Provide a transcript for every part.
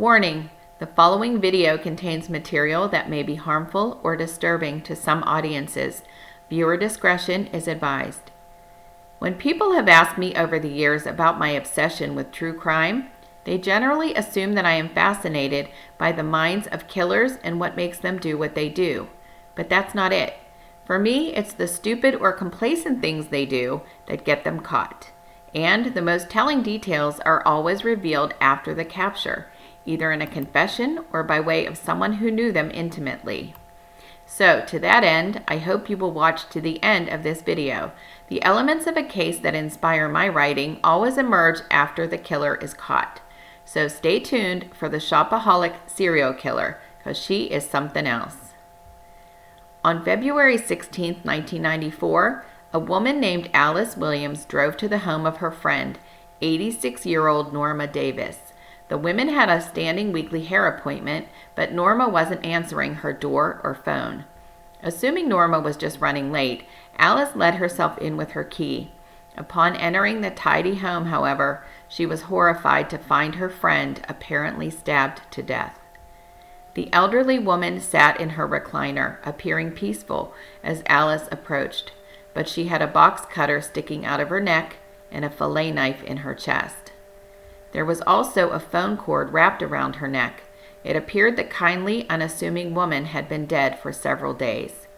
Warning: the following video contains material that may be harmful or disturbing to some audiences. Viewer discretion is advised. When people have asked me over the years about my obsession with true crime, they generally assume that I am fascinated by the minds of killers and what makes them do what they do. But that's not it. For me, it's the stupid or complacent things they do that get them caught. And the most telling details are always revealed after the capture, either in a confession or by way of someone who knew them intimately. So, to that end, I hope you will watch to the end of this video. The elements of a case that inspire my writing always emerge after the killer is caught. So stay tuned for the Shopaholic serial killer, because she is something else. On February 16, 1994, a woman named Alice Williams drove to the home of her friend, 86-year-old Norma Davis. The women had a standing weekly hair appointment, but Norma wasn't answering her door or phone. Assuming Norma was just running late, Alice let herself in with her key. Upon entering the tidy home, however, she was horrified to find her friend apparently stabbed to death. The elderly woman sat in her recliner, appearing peaceful as Alice approached, but she had a box cutter sticking out of her neck and a fillet knife in her chest. There was also a phone cord wrapped around her neck. It appeared the kindly, unassuming woman had been dead for several days.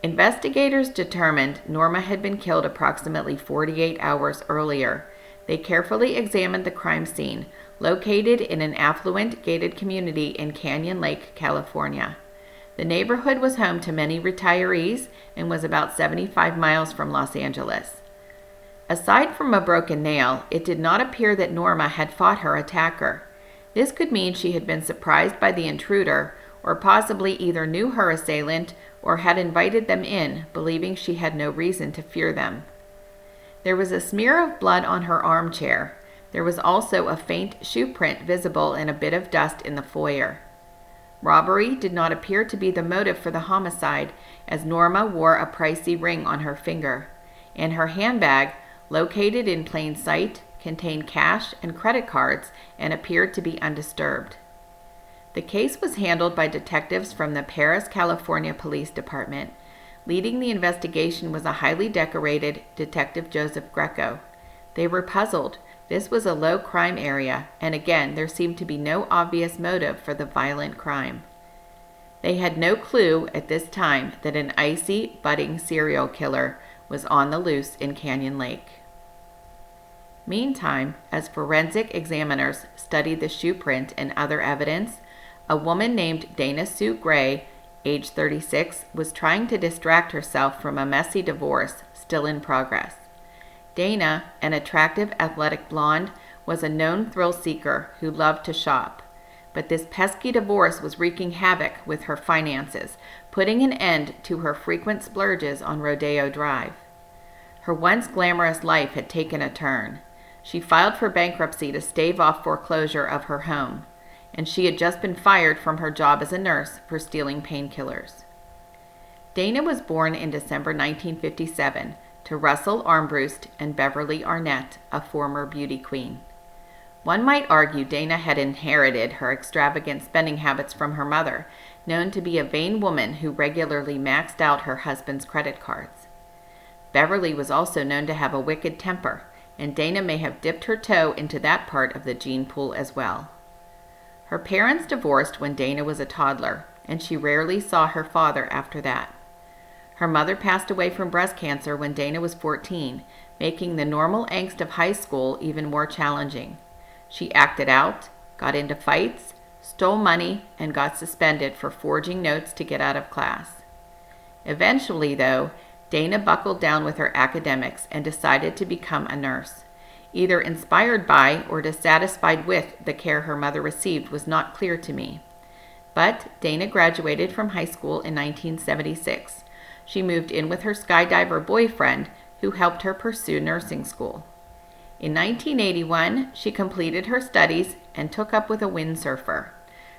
Investigators determined Norma had been killed approximately 48 hours earlier. They carefully examined the crime scene, located in an affluent gated community in Canyon Lake, California. The neighborhood was home to many retirees and was about 75 miles from Los Angeles. Aside from a broken nail, it did not appear that Norma had fought her attacker. This could mean she had been surprised by the intruder, or possibly either knew her assailant or had invited them in, believing she had no reason to fear them. There was a smear of blood on her armchair. There was also a faint shoe print visible and a bit of dust in the foyer. Robbery did not appear to be the motive for the homicide, as Norma wore a pricey ring on her finger, and her handbag, located in plain sight, contained cash and credit cards and appeared to be undisturbed. The case was handled by detectives from the Paris, California Police Department. Leading the investigation was a highly decorated Detective Joseph Greco. They were puzzled. This was a low crime area, and again, there seemed to be no obvious motive for the violent crime. They had no clue at this time that an icy, budding serial killer was on the loose in Canyon Lake. Meantime, as forensic examiners studied the shoe print and other evidence, a woman named Dana Sue Gray, age 36, was trying to distract herself from a messy divorce still in progress. Dana, an attractive athletic blonde, was a known thrill seeker who loved to shop. But this pesky divorce was wreaking havoc with her finances, putting an end to her frequent splurges on Rodeo Drive. Her once glamorous life had taken a turn. She filed for bankruptcy to stave off foreclosure of her home, and she had just been fired from her job as a nurse for stealing painkillers. Dana was born in December 1957 to Russell Armbruster and Beverly Arnett, a former beauty queen. One might argue Dana had inherited her extravagant spending habits from her mother, known to be a vain woman who regularly maxed out her husband's credit cards. Beverly was also known to have a wicked temper, and Dana may have dipped her toe into that part of the gene pool as well. Her parents divorced when Dana was a toddler, and she rarely saw her father after that. Her mother passed away from breast cancer when Dana was 14, making the normal angst of high school even more challenging. She acted out, got into fights, stole money, and got suspended for forging notes to get out of class. Eventually, though, Dana buckled down with her academics and decided to become a nurse. Either inspired by or dissatisfied with the care her mother received was not clear to me. But Dana graduated from high school in 1976. She moved in with her skydiver boyfriend, who helped her pursue nursing school. In 1981, she completed her studies and took up with a windsurfer.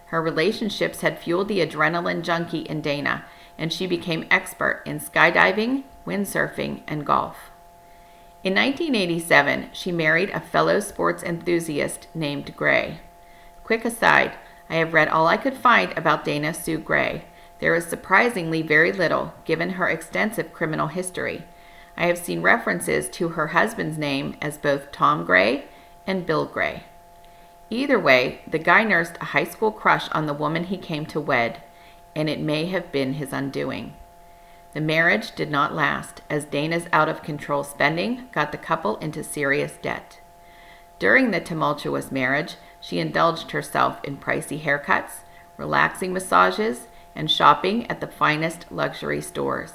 Her relationships had fueled the adrenaline junkie in Dana, and she became expert in skydiving, windsurfing, and golf. In 1987, she married a fellow sports enthusiast named Gray. Quick aside, I have read all I could find about Dana Sue Gray. There is surprisingly very little, given her extensive criminal history. I have seen references to her husband's name as both Tom Gray and Bill Gray. Either way, the guy nursed a high school crush on the woman he came to wed, and it may have been his undoing. The marriage did not last, as Dana's out-of-control spending got the couple into serious debt. During the tumultuous marriage, she indulged herself in pricey haircuts, relaxing massages, and shopping at the finest luxury stores.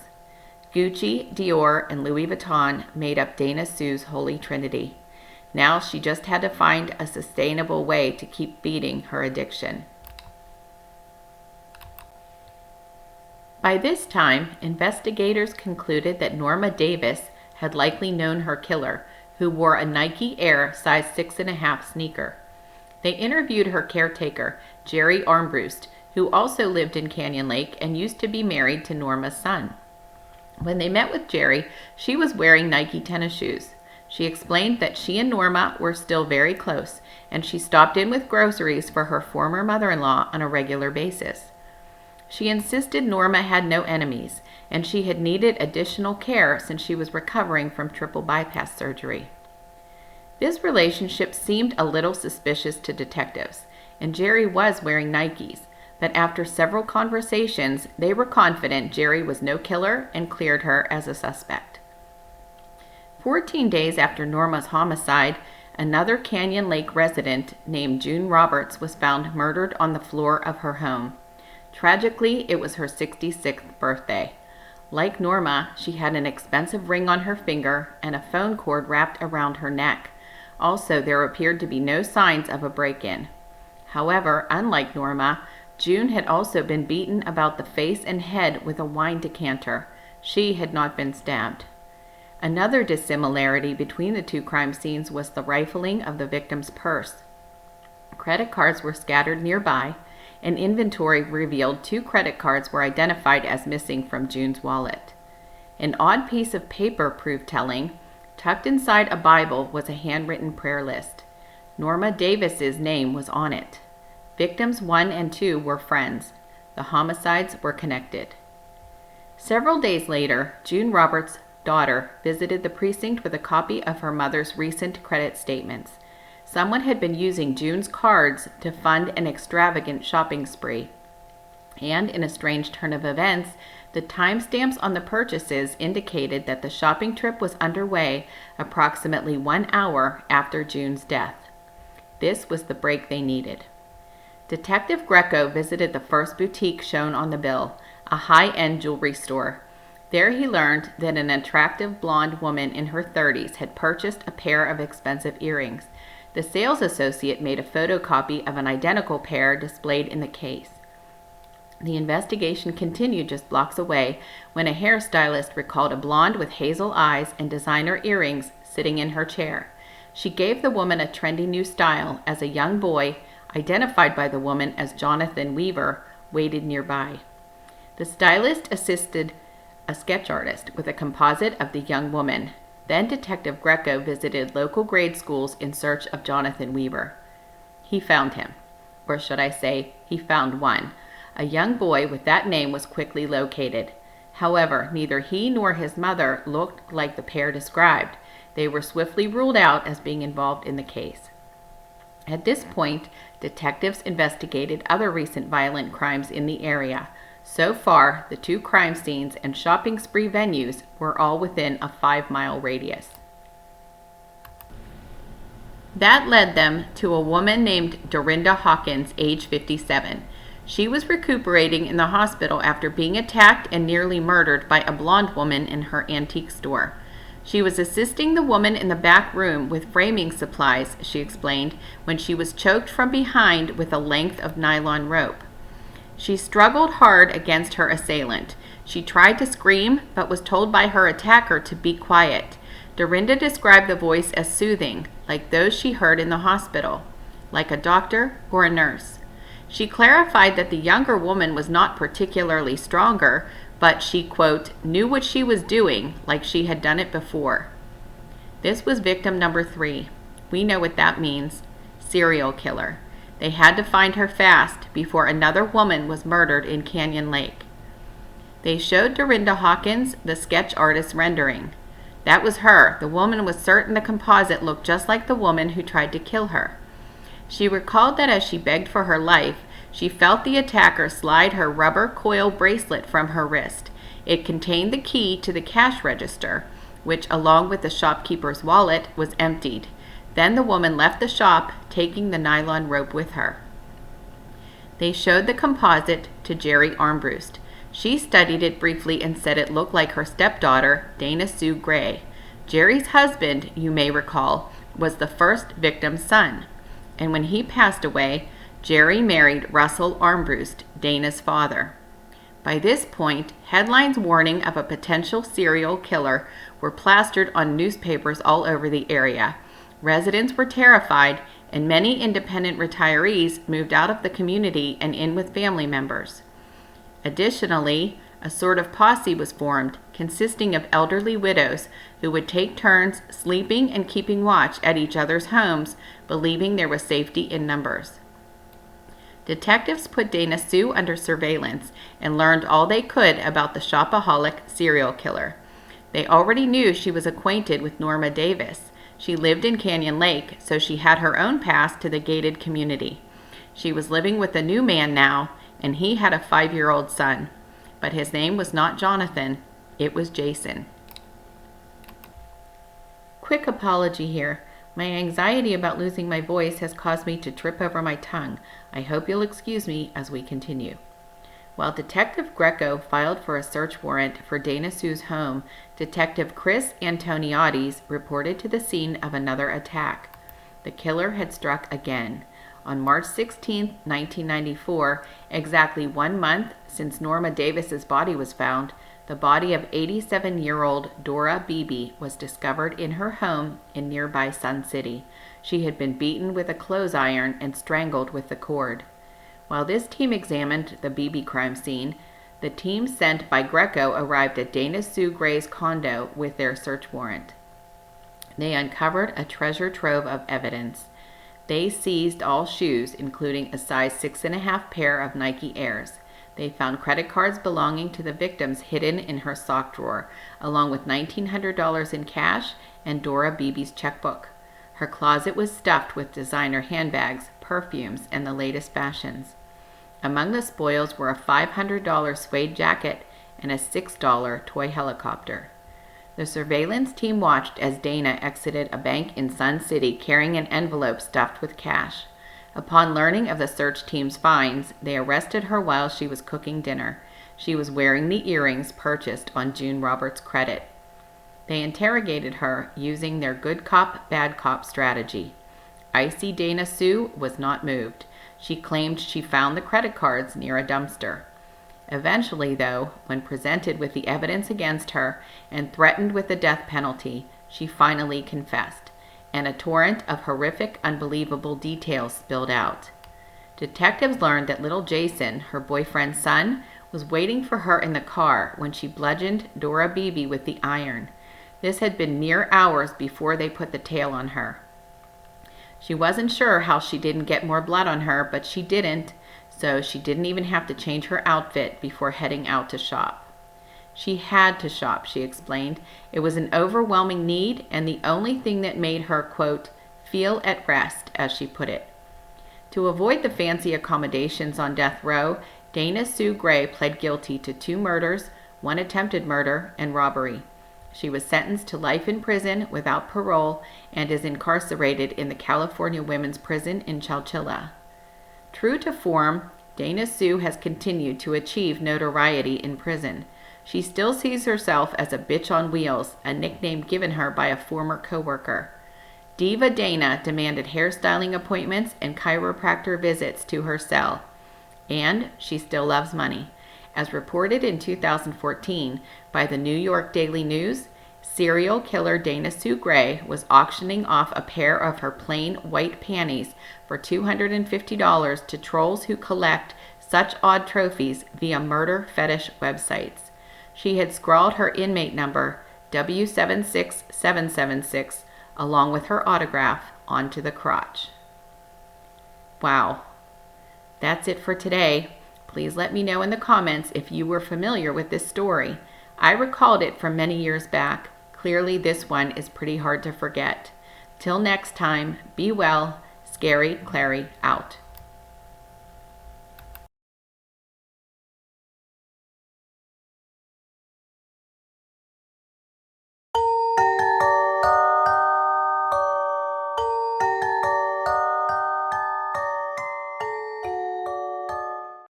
Gucci, Dior, and Louis Vuitton made up Dana Sue's holy trinity. Now she just had to find a sustainable way to keep beating her addiction. By this time, investigators concluded that Norma Davis had likely known her killer, who wore a Nike Air size 6.5 sneaker. They interviewed her caretaker, Jerry Armbruster, who also lived in Canyon Lake and used to be married to Norma's son. When they met with Jerry, she was wearing Nike tennis shoes. She explained that she and Norma were still very close, and she stopped in with groceries for her former mother-in-law on a regular basis. She insisted Norma had no enemies, and she had needed additional care since she was recovering from triple bypass surgery. This relationship seemed a little suspicious to detectives, and Jerry was wearing Nikes, but after several conversations, they were confident Jerry was no killer and cleared her as a suspect. 14 days after Norma's homicide, another Canyon Lake resident named June Roberts was found murdered on the floor of her home. Tragically, it was her 66th birthday. Like Norma, she had an expensive ring on her finger and a phone cord wrapped around her neck. Also, there appeared to be no signs of a break-in. However, unlike Norma, June had also been beaten about the face and head with a wine decanter. She had not been stabbed. Another dissimilarity between the two crime scenes was the rifling of the victim's purse. Credit cards were scattered nearby, and inventory revealed 2 credit cards were identified as missing from June's wallet. An odd piece of paper proved telling. Tucked inside a Bible was a handwritten prayer list. Norma Davis's name was on it. Victims 1 and 2 were friends. The homicides were connected. Several days later, June Roberts' daughter visited the precinct with a copy of her mother's recent credit statements. Someone had been using June's cards to fund an extravagant shopping spree. And in a strange turn of events, the timestamps on the purchases indicated that the shopping trip was underway approximately 1 hour after June's death. This was the break they needed. Detective Greco visited the first boutique shown on the bill, a high-end jewelry store. There he learned that an attractive blonde woman in her 30s had purchased a pair of expensive earrings. The sales associate made a photocopy of an identical pair displayed in the case. The investigation continued just blocks away when a hairstylist recalled a blonde with hazel eyes and designer earrings sitting in her chair. She gave the woman a trendy new style as a young boy, identified by the woman as Jonathan Weaver, waited nearby. The stylist assisted a sketch artist with a composite of the young woman. Then Detective Greco visited local grade schools in search of Jonathan Weaver. He found him, or should I say, he found one. A young boy with that name was quickly located. However, neither he nor his mother looked like the pair described. They were swiftly ruled out as being involved in the case. At this point, detectives investigated other recent violent crimes in the area. So far, the 2 crime scenes and shopping spree venues were all within a 5-mile radius. That led them to a woman named Dorinda Hawkins, age 57. She was recuperating in the hospital after being attacked and nearly murdered by a blonde woman in her antique store. She was assisting the woman in the back room with framing supplies, she explained, when she was choked from behind with a length of nylon rope. She struggled hard against her assailant. She tried to scream, but was told by her attacker to be quiet. Dorinda described the voice as soothing, like those she heard in the hospital, like a doctor or a nurse. She clarified that the younger woman was not particularly stronger, but she, quote, knew what she was doing, like she had done it before. This was victim number 3. We know what that means. Serial killer. They had to find her fast before another woman was murdered in Canyon Lake. They showed Dorinda Hawkins the sketch artist's rendering. That was her. The woman was certain the composite looked just like the woman who tried to kill her. She recalled that as she begged for her life, she felt the attacker slide her rubber coil bracelet from her wrist. It contained the key to the cash register, which, along with the shopkeeper's wallet, was emptied. Then the woman left the shop, taking the nylon rope with her. They showed the composite to Jerry Armbruster. She studied it briefly and said it looked like her stepdaughter, Dana Sue Gray. Jerry's husband, you may recall, was the first victim's son. And when he passed away, Jerry married Russell Armbruster, Dana's father. By this point, headlines warning of a potential serial killer were plastered on newspapers all over the area. Residents were terrified, and many independent retirees moved out of the community and in with family members. Additionally, a sort of posse was formed, consisting of elderly widows who would take turns sleeping and keeping watch at each other's homes, believing there was safety in numbers. Detectives put Dana Sue under surveillance and learned all they could about the Shopaholic serial killer. They already knew she was acquainted with Norma Davis. She lived in Canyon Lake, so she had her own pass to the gated community. She was living with a new man now, and he had a 5-year-old son. But his name was not Jonathan, it was Jason. Quick apology here. My anxiety about losing my voice has caused me to trip over my tongue. I hope you'll excuse me as we continue. While Detective Greco filed for a search warrant for Dana Sue's home, Detective Chris Antoniotis reported to the scene of another attack. The killer had struck again. On March 16, 1994, exactly 1 month since Norma Davis's body was found, the body of 87-year-old Dora Beebe was discovered in her home in nearby Sun City. She had been beaten with a clothes iron and strangled with the cord. While this team examined the Beebe crime scene, the team sent by Greco arrived at Dana Sue Gray's condo with their search warrant. They uncovered a treasure trove of evidence. They seized all shoes, including a size 6.5 pair of Nike Airs. They found credit cards belonging to the victims hidden in her sock drawer, along with $1,900 in cash and Dora Beebe's checkbook. Her closet was stuffed with designer handbags, perfumes, and the latest fashions. Among the spoils were a $500 suede jacket and a $6 toy helicopter. The surveillance team watched as Dana exited a bank in Sun City carrying an envelope stuffed with cash. Upon learning of the search team's finds, they arrested her while she was cooking dinner. She was wearing the earrings purchased on June Roberts' credit. They interrogated her using their good cop, bad cop strategy. Icy Dana Sue was not moved. She claimed she found the credit cards near a dumpster. Eventually, though, when presented with the evidence against her and threatened with the death penalty, she finally confessed, and a torrent of horrific, unbelievable details spilled out. Detectives learned that little Jason, her boyfriend's son, was waiting for her in the car when she bludgeoned Dora Beebe with the iron. This had been mere hours before they put the tail on her. She wasn't sure how she didn't get more blood on her, but she didn't, so she didn't even have to change her outfit before heading out to shop. She had to shop, she explained. It was an overwhelming need and the only thing that made her, quote, feel at rest, as she put it. To avoid the fancy accommodations on death row, Dana Sue Gray pled guilty to 2 murders, 1 attempted murder, and robbery. She was sentenced to life in prison without parole and is incarcerated in the California Women's Prison in Chowchilla. True to form, Dana Sue has continued to achieve notoriety in prison. She still sees herself as a bitch on wheels, a nickname given her by a former coworker. Diva Dana demanded hairstyling appointments and chiropractor visits to her cell. And she still loves money. As reported in 2014 by the New York Daily News, serial killer Dana Sue Gray was auctioning off a pair of her plain white panties for $250 to trolls who collect such odd trophies via murder fetish websites. She had scrawled her inmate number, W76776, along with her autograph, onto the crotch. Wow, That's it for today. Please let me know in the comments if you were familiar with this story. I recalled it from many years back. Clearly this one is pretty hard to forget. Till next time, be well. Scary Clary out.